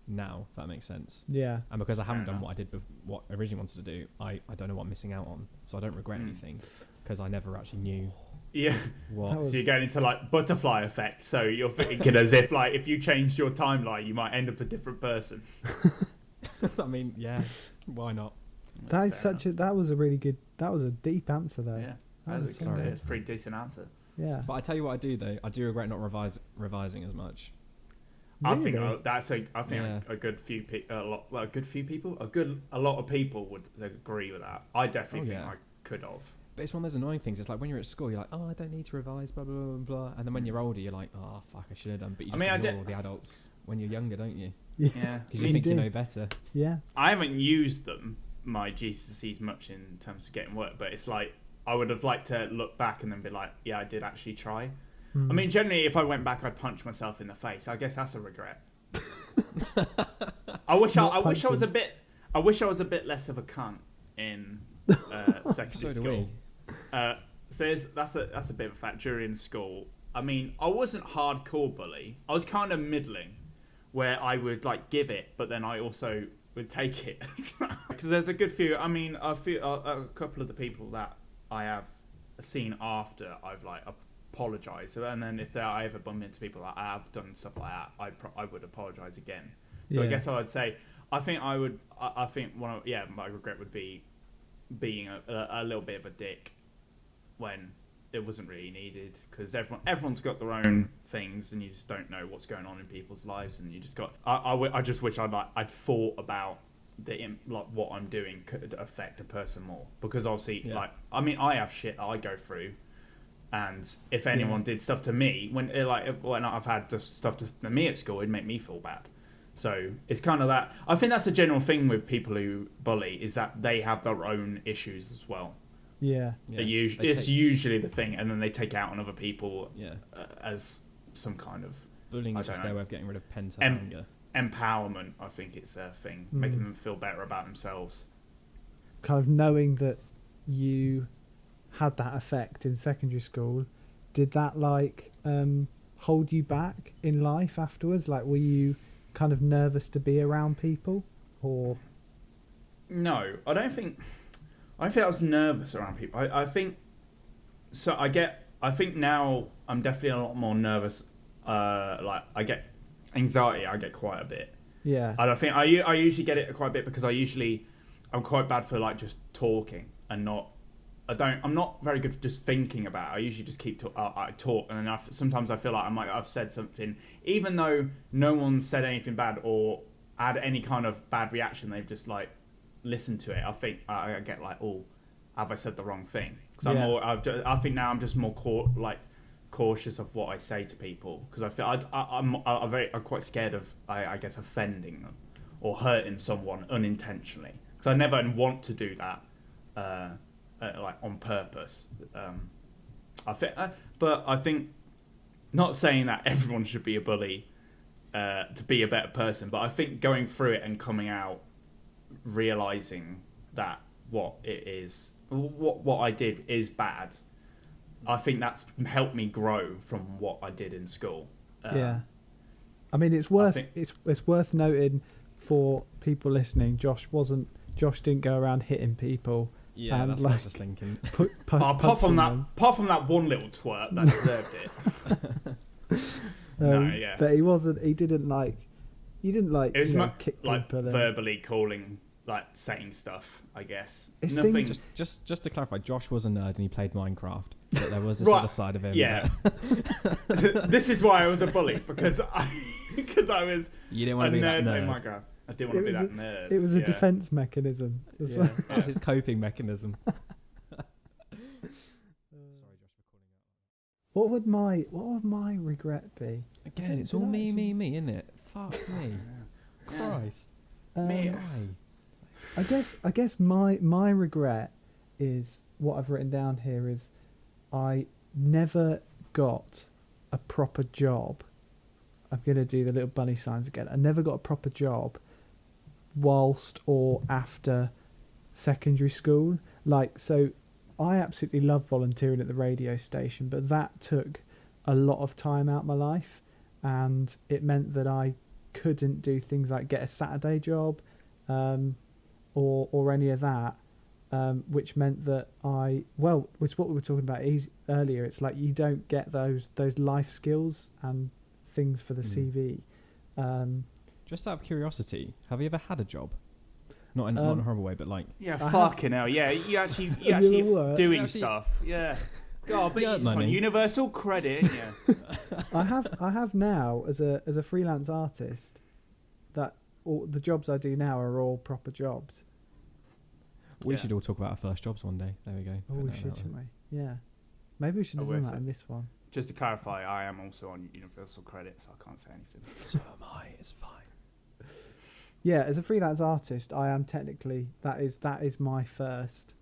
now, if that makes sense. Yeah. And because I haven't done what I originally wanted to do, I don't know what I'm missing out on. So I don't regret anything because I never actually knew. Yeah. What? So you're going into like butterfly effect. So you're thinking as if like if you changed your timeline, you might end up a different person. I mean, yeah, why not? That was a deep answer though. Yeah. That's It's a pretty decent answer. Yeah. But I tell you what I do though. I do regret not revising as much. Really? I think a lot of people would agree with that. I definitely think I could have. But it's one of those annoying things. It's like when you're at school, you're like, oh, I don't need to revise, blah, blah, blah, blah. And then when you're older, you're like, oh, fuck, I should have done. But you just ignore the adults when you're younger, don't you? Yeah. Because you think you know better. Yeah. I haven't used my GCSEs much in terms of getting work, but it's like, I would have liked to look back and then be like, yeah, I did actually try. I mean, generally, if I went back, I'd punch myself in the face. I guess that's a regret. I wish I was a bit less of a cunt in secondary school. So that's a bit of a fact. During school, I mean, I wasn't hardcore bully. I was kind of middling, where I would like give it, but then I also would take it. Because there's a good few. I mean, I feel a couple of the people that I have seen after I've like apologized, and then if I ever bump into people that I have done stuff like that, I would apologize again. So I guess I would say I think my regret would be being a little bit of a dick when it wasn't really needed, because everyone's got their own things and you just don't know what's going on in people's lives, and you just got I just wish I'd thought about what I'm doing could affect a person more, because obviously I have shit that I go through, and if anyone did stuff to me when I've had stuff to me at school, it'd make me feel bad. So it's kind of that. I think that's a general thing with people who bully, is that they have their own issues as well. Yeah. It's usually the thing, and then they take out on other people as some kind of bullying is just their way of getting rid of pent-up anger. Empowerment, I think it's their thing, making them feel better about themselves. Kind of knowing that you had that effect in secondary school, did that hold you back in life afterwards? Like, were you kind of nervous to be around people, or No, I don't think I was nervous around people. I think so. I think now I'm definitely a lot more nervous. Like I get anxiety. I get quite a bit. Yeah. And I think I usually get it quite a bit because I'm quite bad for like just talking and I'm not very good for just thinking about it. I usually just I talk, and then sometimes I feel like I've said something, even though no one said anything bad or had any kind of bad reaction. They've just like listened to it. I think I get like, oh, have I said the wrong thing? Because I think now I'm just more cautious of what I say to people, because I feel I'm quite scared of I guess offending them or hurting someone unintentionally, because I never want to do that. Like on purpose. But I think, not saying that everyone should be a bully to be a better person, but I think going through it and coming out realizing that what I did is bad, I think that's helped me grow from what I did in school. Yeah, I mean it's worth noting for people listening. Josh didn't go around hitting people. Yeah, and that's what I was just thinking. Apart from that one little twerp that deserved it. No, yeah. But he didn't like It was kick like people verbally calling, like saying stuff, I guess. It's Nothing. things- Just to clarify, Josh was a nerd and he played Minecraft, but there was this Right. other side of him. Yeah. This is why I was a bully, because I was You didn't a want to be nerd that in nerd. Minecraft. I didn't want to be that nerd. It was a defense mechanism. It's Yeah. like- That was his coping mechanism. Sorry, Josh, for calling out. What would my regret be? Again, it's all me, isn't it? Fuck me. Christ. Me. Why? I guess my regret is what I've written down here is I never got a proper job. I'm going to do the little bunny signs again. I never got a proper job whilst or after secondary school. Like, so I absolutely love volunteering at the radio station, but that took a lot of time out of my life, and it meant that I couldn't do things like get a Saturday job or any of that, which meant that which what we were talking about earlier, it's like you don't get those life skills and things for the CV. Just out of curiosity, have you ever had a job? Not in a horrible way, but like... Yeah, fucking hell, yeah. You actually doing stuff. Yeah. God, but you're just on universal credit, yeah. I have now as a freelance artist that all the jobs I do now are all proper jobs. We should all talk about our first jobs one day. There we go. Oh, we should, shouldn't we? Yeah. Maybe we should have done that in this one. Just to clarify, I am also on universal credit, so I can't say anything. So am I. It's fine. Yeah, as a freelance artist, I am technically that is my first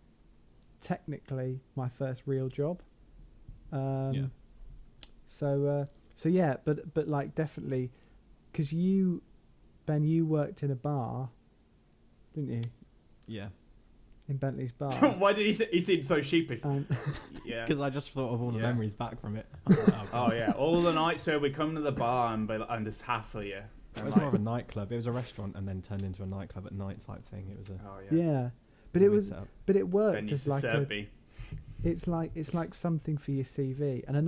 real job. Yeah. So yeah, but like definitely, because Ben, you worked in a bar, didn't you? Yeah. In Bentley's bar. Why did he seem so sheepish? Yeah. Because I just thought of all the memories back from it. Oh yeah, all the nights where we come to the bar and just hassle you. It was more of a nightclub. It was a restaurant and then turned into a nightclub at night type thing. It was a yeah. But it worked as like it's like something for your CV. And I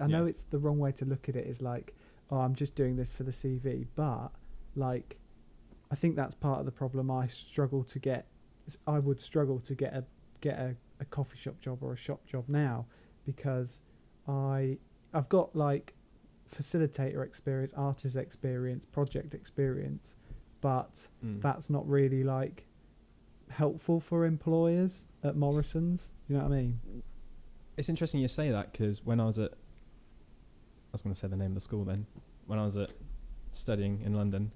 know it's the wrong way to look at it, is like, oh, I'm just doing this for the CV, but like I think that's part of the problem. I would struggle to get a coffee shop job or a shop job now, because I've got like facilitator experience, artist experience, project experience, but that's not really like helpful for employers at Morrison's. You know what I mean? It's interesting you say that, because when I was going to say the name of the school then. When I was studying in London,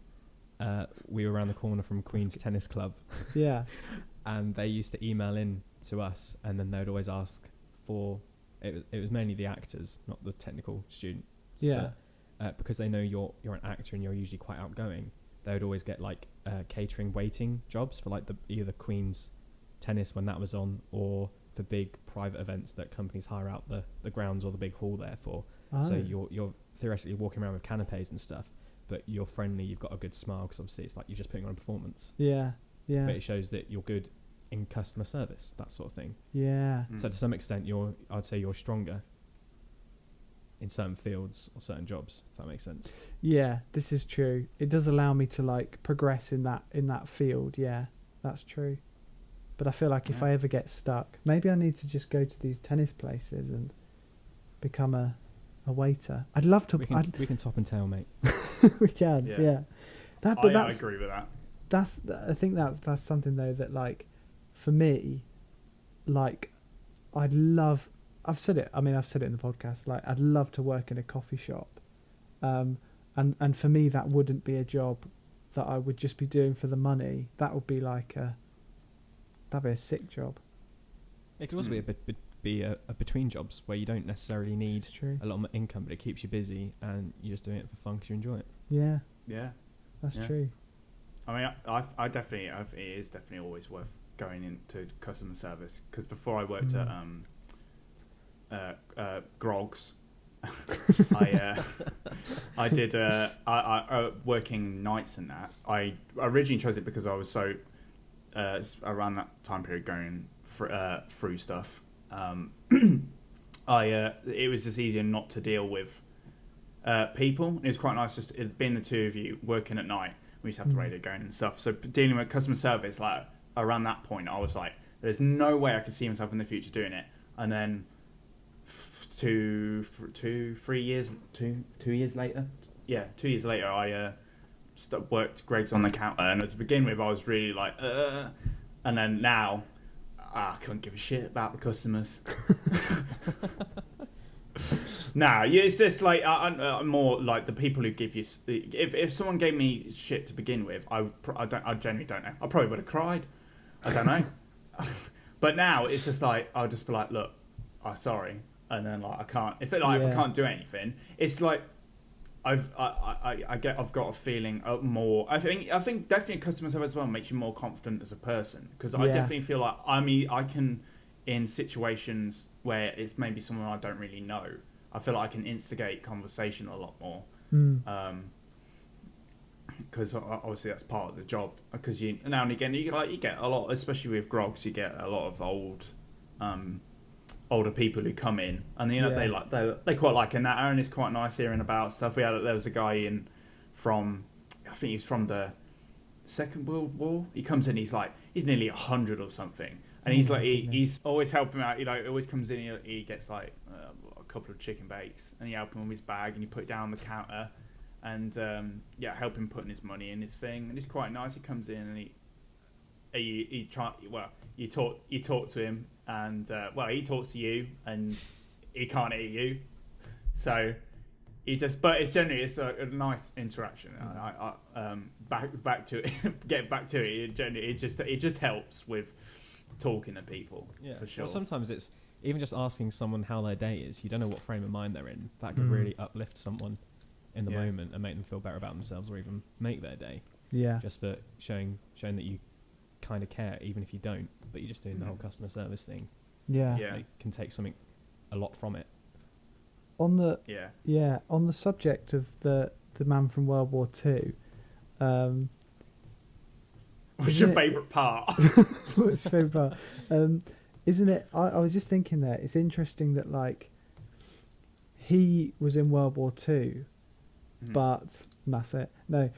we were around the corner from Queen's Tennis Club. Yeah. And they used to email in to us, and then they'd always ask for it was mainly the actors, not the technical students. Yeah. But, because they know you're an actor and you're usually quite outgoing, they would always get like catering waiting jobs for like either Queen's Tennis when that was on, or for big private events that companies hire out the grounds or the big hall there for. Oh. So you're theoretically walking around with canapes and stuff, but you're friendly, you've got a good smile, because obviously it's like you're just putting on a performance. Yeah. Yeah. but it shows that you're good in customer service, that sort of thing. Yeah. So to some extent, I'd say you're stronger in certain fields or certain jobs, if that makes sense. Yeah, this is true. It does allow me to like progress in that field. Yeah, that's true. But I feel like if I ever get stuck, maybe I need to just go to these tennis places and become a waiter. I'd love to. We can top and tail, mate. We can. Yeah. I agree with that. I think that's something though that like for me, like I've said it in the podcast, like I'd love to work in a coffee shop, and for me that wouldn't be a job that I would just be doing for the money. That would be that'd be a sick job. It could also be a between jobs where you don't necessarily need a lot of income, but it keeps you busy and you're just doing it for fun because you enjoy it. Yeah, that's true. I mean, I definitely, it is definitely always worth going into customer service, because before I worked at Grogs, I did working nights and that. I originally chose it because I was so around that time period going through stuff. It was just easier not to deal with people. It was quite nice just being the two of you working at night. We used to have the radio going and stuff. So dealing with customer service, like around that point, I was like, there's no way I could see myself in the future doing it. And then 2 years later, I worked Greg's on the counter. And to begin with, I was really like, and then now, I couldn't give a shit about the customers. Nah, it's just like I'm more like the people who give you. If someone gave me shit to begin with, I genuinely don't know. I probably would have cried. I don't know. But now it's just like I'll just be like, look, sorry, and then like I can't. If I can't do anything, it's like I've got a feeling of more. I think definitely customer service as well makes you more confident as a person, because I definitely feel like I can, in situations where it's maybe someone I don't really know, I feel like I can instigate conversation a lot more. Because obviously that's part of the job. Because now and again you get a lot, especially with Grogs, you get a lot of older people who come in, and they quite like a natter, and it's quite nice hearing about stuff. There was a guy in from, I think he's from the Second World War. He comes in, he's nearly 100 or something, and he's always helping out. He always comes in, he gets like a couple of chicken bakes, and you help him with his bag, and you put it down on the counter, and help him putting his money in his thing, and it's quite nice. He comes in and you talk to him, and he talks to you, and he can't hear you, so but it's generally a nice interaction. Back to it, get back to it. It just helps with talking to people, for sure. Well, sometimes it's even just asking someone how their day is. You don't know what frame of mind they're in. That could really uplift someone in the moment and make them feel better about themselves, or even make their day. Yeah. Just for showing that you kind of care, even if you don't, but you're just doing the whole customer service thing. It can take a lot from it. On the subject of the man from World War II, what's your favourite part? What's your favourite part? Isn't it? I was just thinking that it's interesting that like he was in World War II, but that's it. No,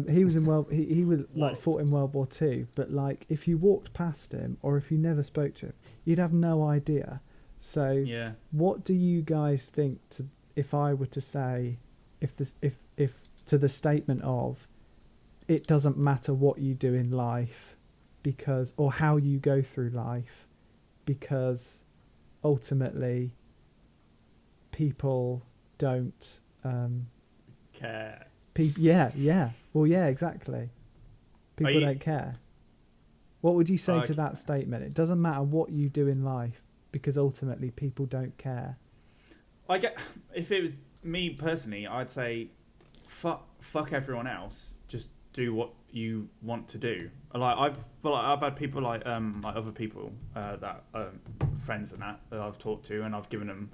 he was in he was like fought in World War II, but like if you walked past him or if you never spoke to him, you'd have no idea. So what do you guys think if I were to say if to the statement of it doesn't matter what you do in life or how you go through life, because ultimately people don't care. Well, exactly. People don't care. What would you say to that statement? It doesn't matter what you do in life, because ultimately people don't care. If it was me personally, I'd say fuck everyone else. Just do what you want to do. Like I've had people like other people that friends and that I've talked to, and I've given them.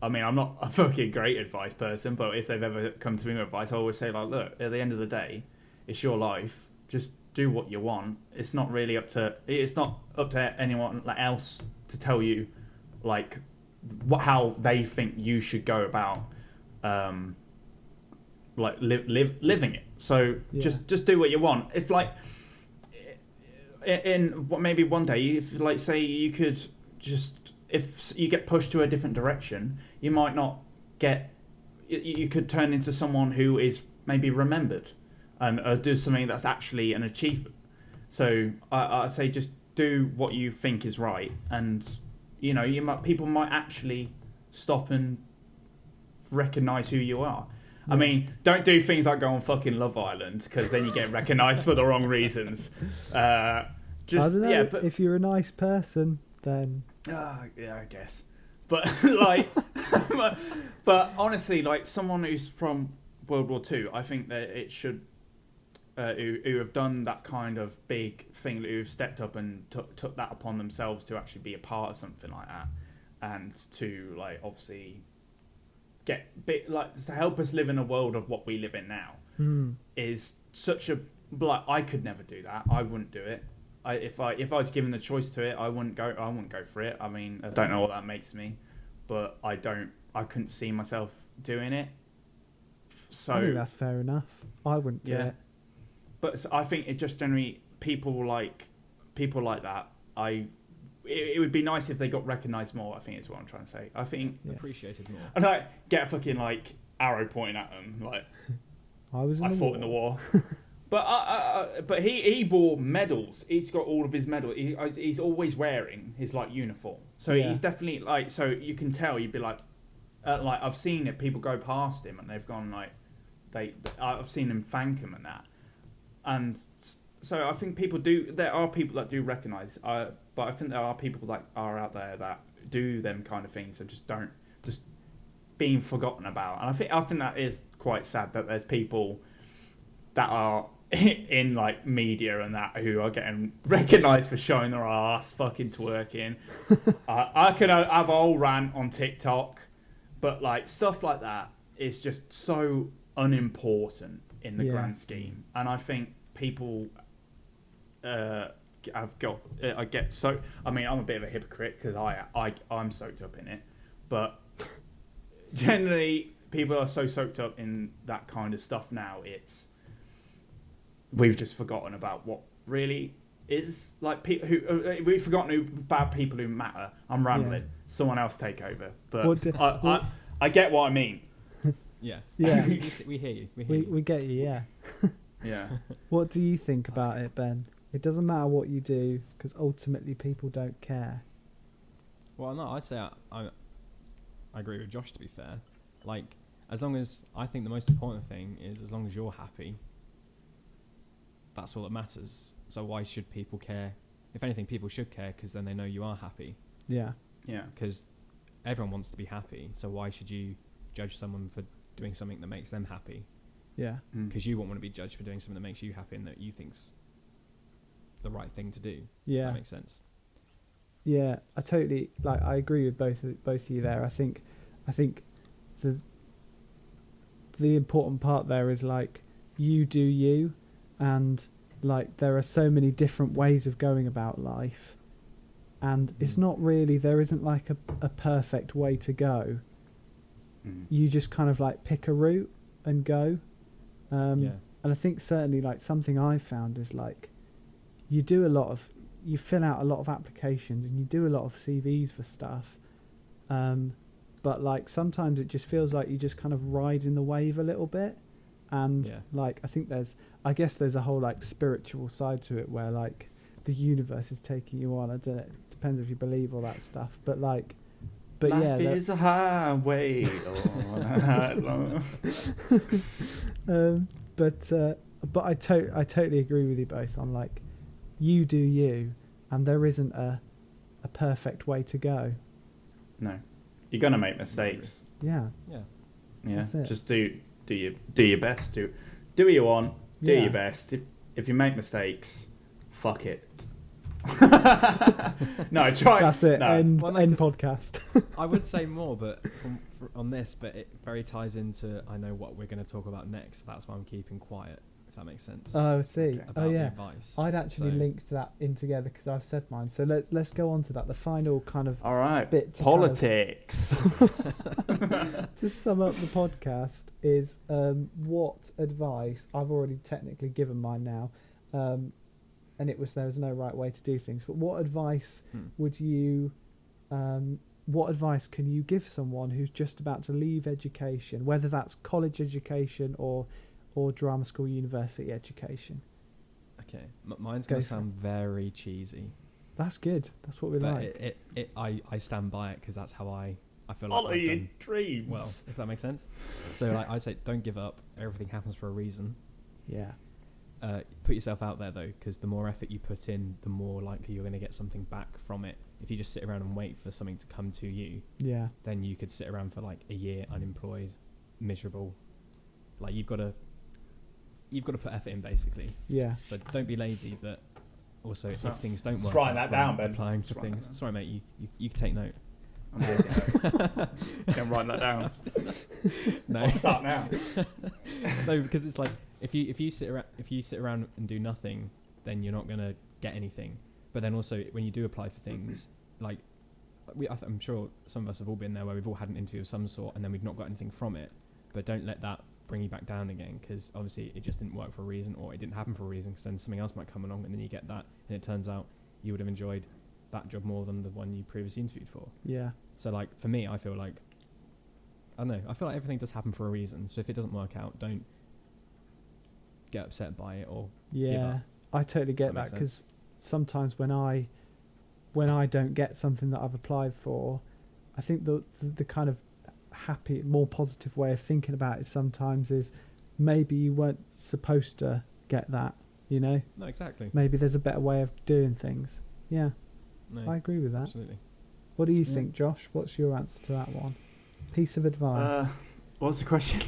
I mean, I'm not a fucking great advice person, but if they've ever come to me with advice, I always say like, look, at the end of the day, it's your life. Just do what you want. It's not up to anyone else to tell you like how they think you should go about like living it. So just do what you want. If like in maybe one day, if like say you could just, if you get pushed to a different direction, you might not get, you could turn into someone who is maybe remembered and do something that's actually an achievement. So I'd say just do what you think is right, and you know, people might actually stop and recognize who you are. I mean, don't do things like go on fucking Love Island, because then you get recognised for the wrong reasons. I don't know. But if you're a nice person, then yeah, I guess. But like, but honestly, like someone who's from World War II, I think that it should, who have done that kind of big thing, who've stepped up and took that upon themselves to actually be a part of something like that, and to like obviously get bit like to help us live in a world of what we live in now is such a, like, I could never do that. I wouldn't do it. If I was given the choice to it, I wouldn't go for it. I mean, I don't know what that makes me, but I couldn't see myself doing it. So I think that's fair enough. I wouldn't do it. But I think it just generally people like that. It would be nice if they got recognised more. I think is what I'm trying to say. I think appreciated more. And like get a fucking like arrow pointing at them. Like I fought in the war. But he bore medals. He's got all of his medals. He's always wearing his like uniform. So he's definitely like. So you can tell. You'd be like I've seen it. People go past him and they've gone like I've seen them thank him and that. And so I think people do. There are people that do recognise. But I think there are people that are out there that do them kind of things and just being forgotten about. And I think that is quite sad that there's people that are in like media and that who are getting recognised for showing their ass, fucking twerking. I could have a whole rant on TikTok, but like stuff like that is just so unimportant in the grand scheme. And I think people I get so. I mean, I'm a bit of a hypocrite because I'm soaked up in it, but generally people are so soaked up in that kind of stuff now. We've just forgotten about what really is like. People who we've forgotten about people who matter. I'm rambling. Yeah. Someone else take over. But I get what I mean. Yeah. We hear you. We get you. Yeah. Yeah. What do you think about it, Ben? It doesn't matter what you do because ultimately people don't care. Well, no, I'd say I agree with Josh, to be fair. Like, as long as, I think the most important thing is as long as you're happy, that's all that matters. So why should people care? If anything, people should care because then they know you are happy. Yeah. Yeah. Because everyone wants to be happy. So why should you judge someone for doing something that makes them happy? Yeah. Because you won't want to be judged for doing something that makes you happy and that you think's the right thing to do. Yeah. That makes sense. Yeah, I agree with both of you there. I think the important part there is like you do you, and like there are so many different ways of going about life, and it's not really, there isn't like a perfect way to go. You just kind of like pick a route and go. And I think certainly like something I've found is like you fill out a lot of applications and you do a lot of CVs for stuff, but like sometimes it just feels like you just kind of ride in the wave a little bit, and like I think there's a whole like spiritual side to it where like the universe is taking you on. I don't know, it depends if you believe all that stuff, but like, but life is a highway all night long. But I totally agree with you both on like you do you, and there isn't a perfect way to go. No, you're gonna make mistakes. Yeah. Just do your best. Do what you want. Do your best. If you make mistakes, fuck it. No, try. That's it. No. End podcast. I would say more, but on this, but it very ties into I know what we're going to talk about next. So that's why I'm keeping quiet if that makes sense. Oh, I see. About the advice. I'd actually linked that in together because I've said mine. So let's go on to that. The final kind of all right bit to politics. To sum up the podcast is what advice I've already technically given mine now, and there was no right way to do things. But what advice would you? What advice can you give someone who's just about to leave education, whether that's college education or drama school, university education? Okay, mine's going to sound very cheesy. That's good. That's what we like. I stand by it because that's how I feel like follow your dreams. Well, if that makes sense. So like I'd say, don't give up. Everything happens for a reason. Yeah. Put yourself out there though, because the more effort you put in, the more likely you're going to get something back from it. If you just sit around and wait for something to come to you, then you could sit around for like a year unemployed, miserable. Like you've got to put effort in basically. Yeah. So don't be lazy, but also if things don't work, write that down, Ben. Applying for things. Sorry, mate. You can take note. Can write that down. No. I'll start now. No, because it's like if you sit around and do nothing, then you're not gonna get anything. But then also when you do apply for things, like I'm sure some of us have all been there where we've all had an interview of some sort and then we've not got anything from it. But don't let that bring you back down again, because obviously it just didn't work for a reason, or it didn't happen for a reason, because then something else might come along and then you get that and it turns out you would have enjoyed that job more than the one you previously interviewed for. Yeah. So like for me, I feel like everything does happen for a reason. So if it doesn't work out, don't get upset by it or give up. I totally get that, because sometimes when I don't get something that I've applied for, I think the kind of happy, more positive way of thinking about it sometimes is maybe you weren't supposed to get that, you know? No, exactly. Maybe there's a better way of doing things. Yeah. No, I agree with that. Absolutely. What do you think, Josh? What's your answer to that one? Piece of advice. What's the question?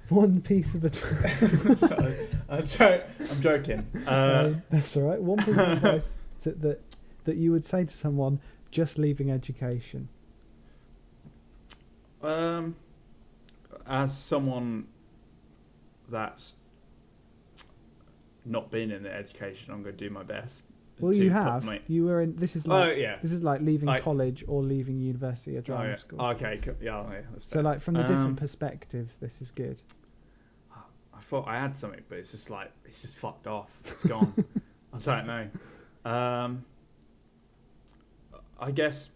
One piece of advice. I'm joking. That's all right. One piece of advice that you would say to someone just leaving education. As someone that's not been in the education, I'm going to do my best. Well, you have. You were in. This is like leaving college or leaving university or drama school. Okay, yeah, that's fair. So, like from the different perspectives, this is good. I thought I had something, but it's just fucked off. It's gone. I don't know. I guess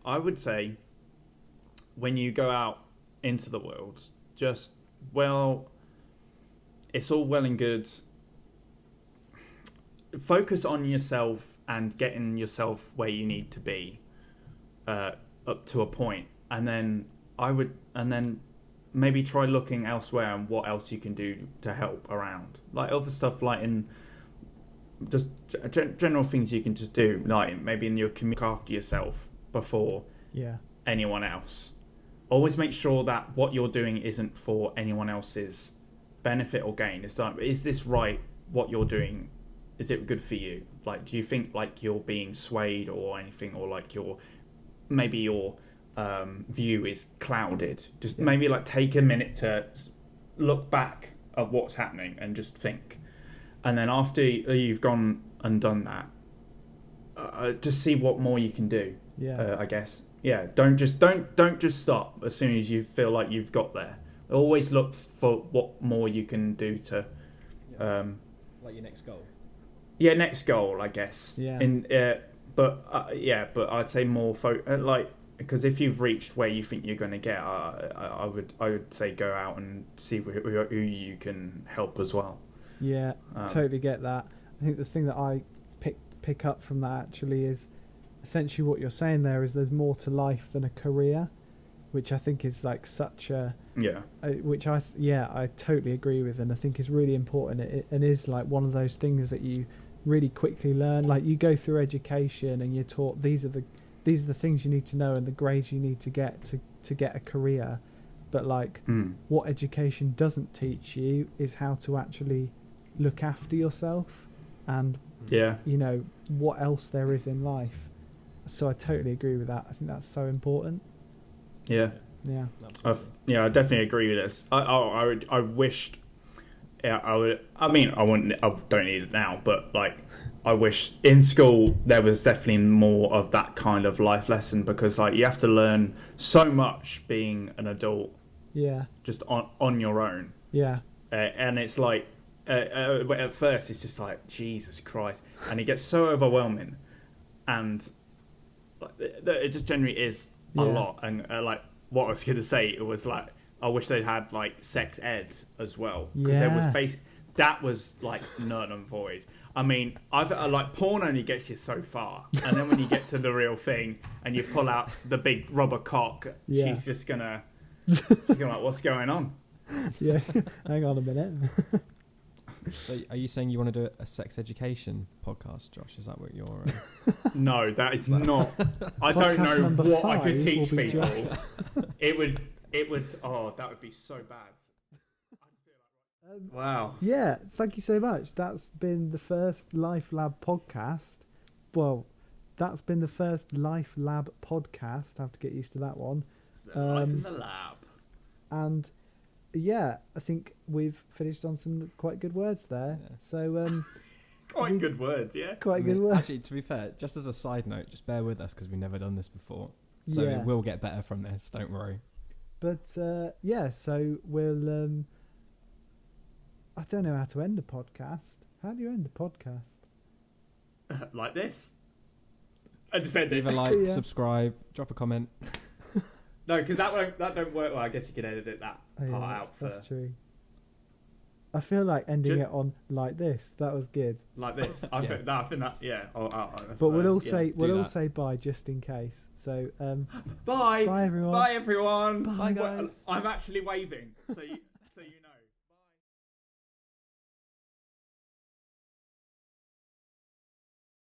I would say when you go out into the world, it's all well and good. Focus on yourself and getting yourself where you need to be, up to a point, and then maybe try looking elsewhere and what else you can do to help around, like other stuff, like in just general things you can just do, like maybe in your community, look after yourself before anyone else. Always make sure that what you're doing isn't for anyone else's benefit or gain. It's like, is this right? What you're doing, is it good for you? Like, do you think like you're being swayed or anything, or like your view is clouded? Just maybe like take a minute to look back at what's happening and just think. And then after you've gone and done that, just see what more you can do. I guess. Yeah, don't just stop as soon as you feel like you've got there. Always look for what more you can do to, like your next goal. Yeah, next goal, I guess. Yeah. But I'd say more because if you've reached where you think you're going to get, I would say go out and see who you can help as well. Yeah, totally get that. I think the thing that I pick up from that actually is essentially what you're saying there is there's more to life than a career, which I think is like such a which I totally agree with, and I think is really important. And is like one of those things that you really quickly learn. Like you go through education and you're taught these are the things you need to know and the grades you need to get to get a career, but like what education doesn't teach you is how to actually look after yourself and you know what else there is in life. So I totally agree with that. I think that's so important. Yeah. Yeah. I definitely agree with this. I wished. Yeah, I would. I mean, I don't need it now, but like, I wish in school there was definitely more of that kind of life lesson, because like you have to learn so much being an adult. Yeah. Just on your own. Yeah. And it's like at first it's just like Jesus Christ, and it gets so overwhelming, and like, it just generally is a lot. And like what I was going to say, it was like I wish they'd had like sex ed as well, because there was that was like null and void. I mean, I've like porn only gets you so far, and then when you get to the real thing and you pull out the big rubber cock, she's just gonna like, what's going on? Yeah, hang on a minute. So, are you saying you want to do a sex education podcast, Josh? Is that what you're? No, that is not. I don't know what I could teach people. It would. Oh, that would be so bad. Wow. Yeah, thank you so much. That's been the first Life Lab podcast. Well, that's been the first Life Lab podcast. I have to get used to that one. Life in the lab. And yeah, I think we've finished on some quite good words there. Yeah. So quite good words, yeah. Quite good words. Actually, to be fair, just as a side note, just bear with us because we've never done this before. So it will get better from this, don't worry. But so we'll I don't know how to end a podcast. How do you end a podcast? Like this? I just said leave a like, subscribe, drop a comment. No, because that don't work. Well, I guess you could edit that part out. That's true. I feel like ending it on like this. That was good. Like this. I think that. Yeah. But we'll all say bye just in case. So bye. Bye everyone. Bye everyone. Bye guys. I'm actually waving. So.